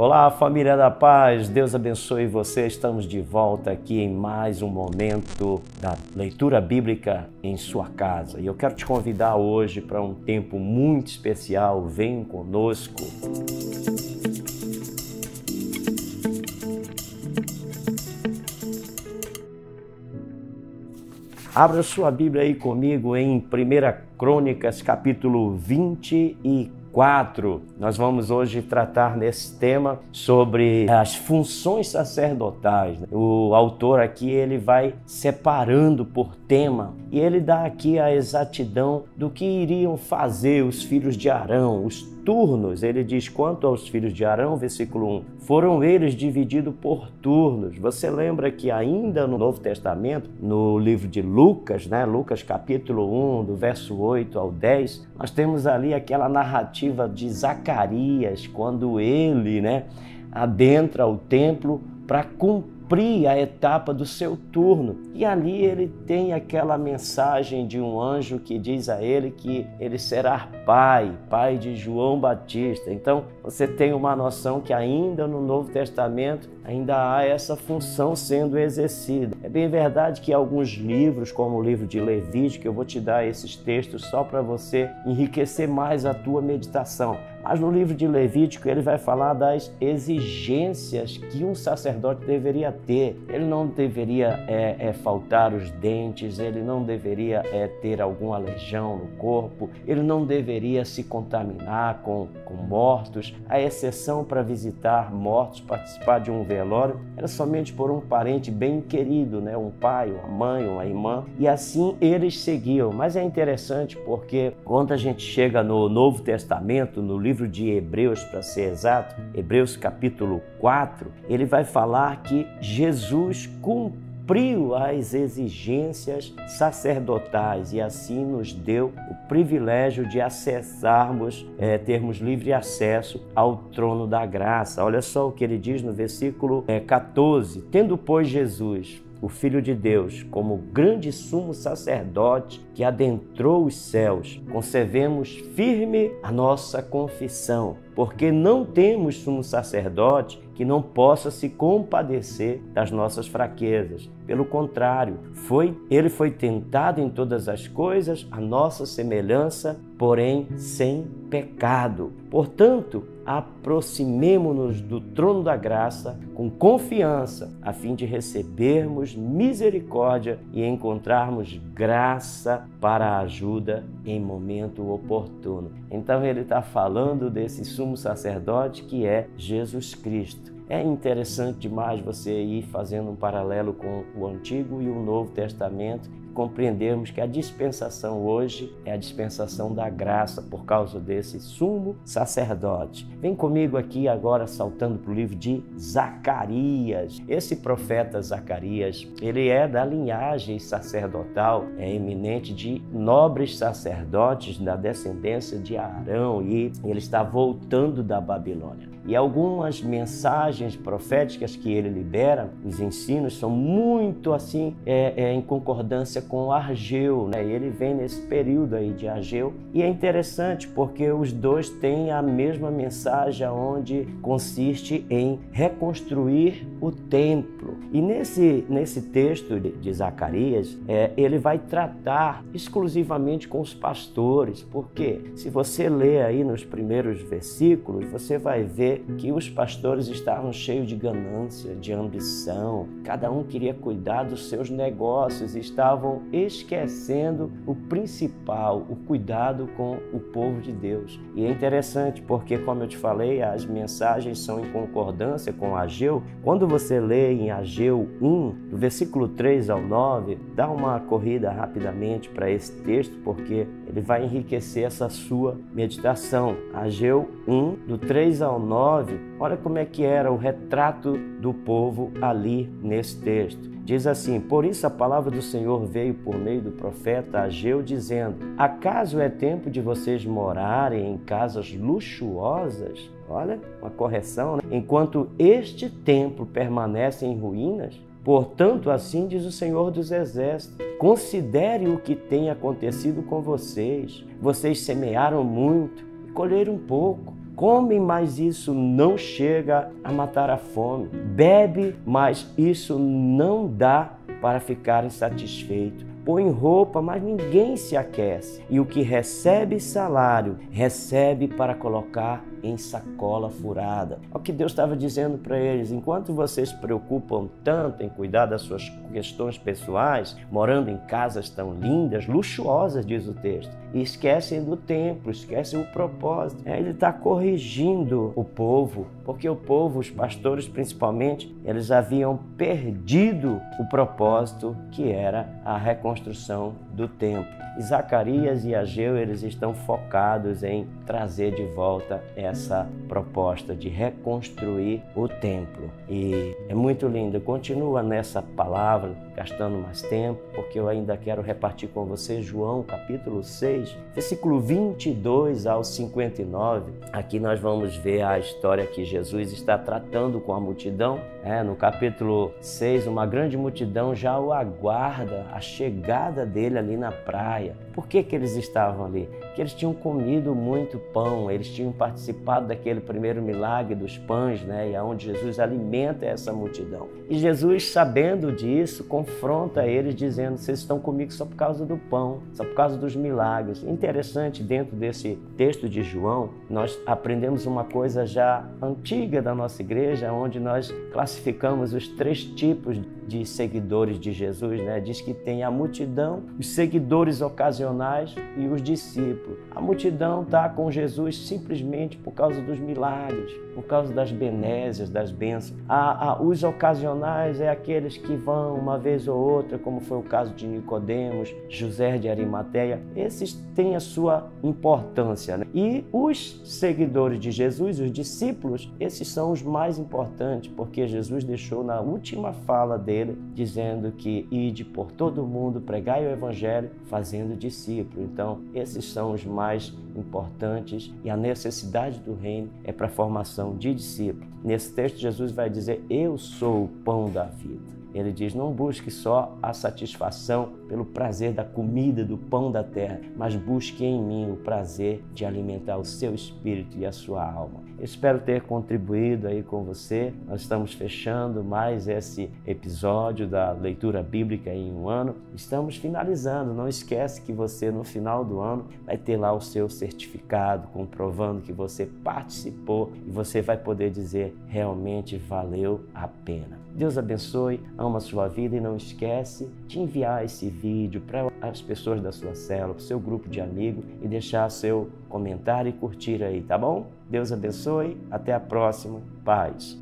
Olá, família da paz, Deus abençoe você. Estamos de volta aqui em mais um momento da leitura bíblica em sua casa. E eu quero te convidar hoje para um tempo muito especial. Vem conosco. Abra sua Bíblia aí comigo em 1 Crônicas, capítulo 24. Nós vamos hoje tratar nesse tema sobre as funções sacerdotais. O autor aqui ele vai separando por tema e ele dá aqui a exatidão do que iriam fazer os filhos de Arão, os turnos. Ele diz: quanto aos filhos de Arão, versículo 1, foram eles divididos por turnos. Você lembra que ainda no Novo Testamento, no livro de Lucas, Lucas capítulo 1, do verso 8 ao 10, nós temos ali aquela narrativa de Zacarias, quando ele adentra o templo para cumprir a etapa do seu turno. E ali ele tem aquela mensagem de um anjo que diz a ele que ele será pai de João Batista. Então você tem uma noção que ainda no Novo Testamento ainda há essa função sendo exercida. É bem verdade que alguns livros, como o livro de Levítico, eu vou te dar esses textos só para você enriquecer mais a tua meditação. Mas no livro de Levítico ele vai falar das exigências que um sacerdote deveria ter. Ele não deveria faltar os dentes, ele não deveria ter alguma lesão no corpo, ele não deveria se contaminar com mortos. A exceção para visitar mortos, participar de um velório, era somente por um parente bem querido, um pai, uma mãe, uma irmã, e assim eles seguiam. Mas é interessante porque quando a gente chega no Novo Testamento, no livro de Hebreus, para ser exato, Hebreus capítulo 4, ele vai falar que Jesus cumpriu as exigências sacerdotais e assim nos deu o privilégio de acessarmos, termos livre acesso ao trono da graça. Olha só o que ele diz no versículo 14. Tendo, pois, Jesus, o Filho de Deus, como grande sumo sacerdote que adentrou os céus, conservemos firme a nossa confissão, porque não temos sumo sacerdote que não possa se compadecer das nossas fraquezas. Pelo contrário, ele foi tentado em todas as coisas, a nossa semelhança, porém sem pecado. Portanto, aproximemo-nos do trono da graça com confiança, a fim de recebermos misericórdia e encontrarmos graça para a ajuda em momento oportuno. Então ele está falando desse sumo sacerdote que é Jesus Cristo. É interessante demais você ir fazendo um paralelo com o Antigo e o Novo Testamento, compreendermos que a dispensação hoje é a dispensação da graça por causa desse sumo sacerdote. Vem comigo aqui agora saltando para o livro de Zacarias. Esse profeta Zacarias, ele é da linhagem sacerdotal, é eminente de nobres sacerdotes da descendência de Arão e ele está voltando da Babilônia. E algumas mensagens proféticas que ele libera, os ensinos, são muito assim, em concordância com Ageu, Ele vem nesse período aí de Ageu e é interessante porque os dois têm a mesma mensagem, onde consiste em reconstruir o templo. E nesse texto de Zacarias, ele vai tratar exclusivamente com os pastores, porque se você ler aí nos primeiros versículos, você vai ver que os pastores estavam cheios de ganância, de ambição, cada um queria cuidar dos seus negócios, estavam esquecendo o principal, o cuidado com o povo de Deus. E é interessante porque, como eu te falei, as mensagens são em concordância com Ageu. Quando você lê em Ageu 1, do versículo 3 ao 9, dá uma corrida rapidamente para esse texto, porque ele vai enriquecer essa sua meditação. Ageu 1, do 3 ao 9, olha como é que era o retrato do povo ali nesse texto. Diz assim: por isso a palavra do Senhor veio por meio do profeta Ageu, dizendo: acaso é tempo de vocês morarem em casas luxuosas? Olha, uma correção, enquanto este templo permanece em ruínas? Portanto, assim diz o Senhor dos Exércitos: considere o que tem acontecido com vocês. Vocês semearam muito e colheram pouco. come, mas isso não chega a matar a fome. Bebe, mas isso não dá para ficar insatisfeito. Põe roupa, mas ninguém se aquece. E o que recebe salário, recebe para colocar em sacola furada. É o que Deus estava dizendo para eles. Enquanto vocês se preocupam tanto em cuidar das suas questões pessoais, morando em casas tão lindas, luxuosas, diz o texto, e esquecem do templo, esquecem o propósito. Ele está corrigindo o povo, porque o povo, os pastores principalmente, eles haviam perdido o propósito que era a reconstrução do templo. E Zacarias e Ageu, eles estão focados em trazer de volta essa proposta de reconstruir o templo. E é muito lindo. Continua nessa palavra, gastando mais tempo, porque eu ainda quero repartir com você João capítulo 6, versículo 22 ao 59. Aqui nós vamos ver a história que Jesus está tratando com a multidão. No capítulo 6, uma grande multidão já o aguarda, a chegada dele ali na praia. Por que eles estavam ali? Porque eles tinham comido muito pão, eles tinham participado daquele primeiro milagre dos pães, e onde Jesus alimenta essa multidão. E Jesus, sabendo disso, confronta eles dizendo: vocês estão comigo só por causa do pão, só por causa dos milagres. Interessante, dentro desse texto de João, nós aprendemos uma coisa já antiga da nossa igreja, onde nós classificamos os 3 tipos de seguidores de Jesus, Diz que tem a multidão, os seguidores ocasionais e os discípulos. A multidão está com Jesus simplesmente por causa dos milagres, por causa das benézias, das bênçãos. Os ocasionais é aqueles que vão uma vez ou outra, como foi o caso de Nicodemos, José de Arimateia. Esses têm a sua importância, E os seguidores de Jesus, os discípulos, esses são os mais importantes, porque Jesus deixou na última fala dele, dizendo que ide por todo o mundo, pregai o evangelho, fazendo discípulos. Então, esses são os mais importantes e a necessidade do reino é para a formação de discípulos. Nesse texto, Jesus vai dizer: eu sou o pão da vida. Ele diz: não busque só a satisfação pelo prazer da comida, do pão da terra, mas busque em mim o prazer de alimentar o seu espírito e a sua alma. Eu espero ter contribuído aí com você. Nós estamos fechando mais esse episódio da leitura bíblica em um ano. Estamos finalizando. Não esquece que você, no final do ano, vai ter lá o seu certificado comprovando que você participou e você vai poder dizer: realmente valeu a pena. Deus abençoe, ama a sua vida e não esquece de enviar esse vídeo para as pessoas da sua célula, para o seu grupo de amigos e deixar seu comentário e curtir aí, tá bom? Deus abençoe, até a próxima, paz.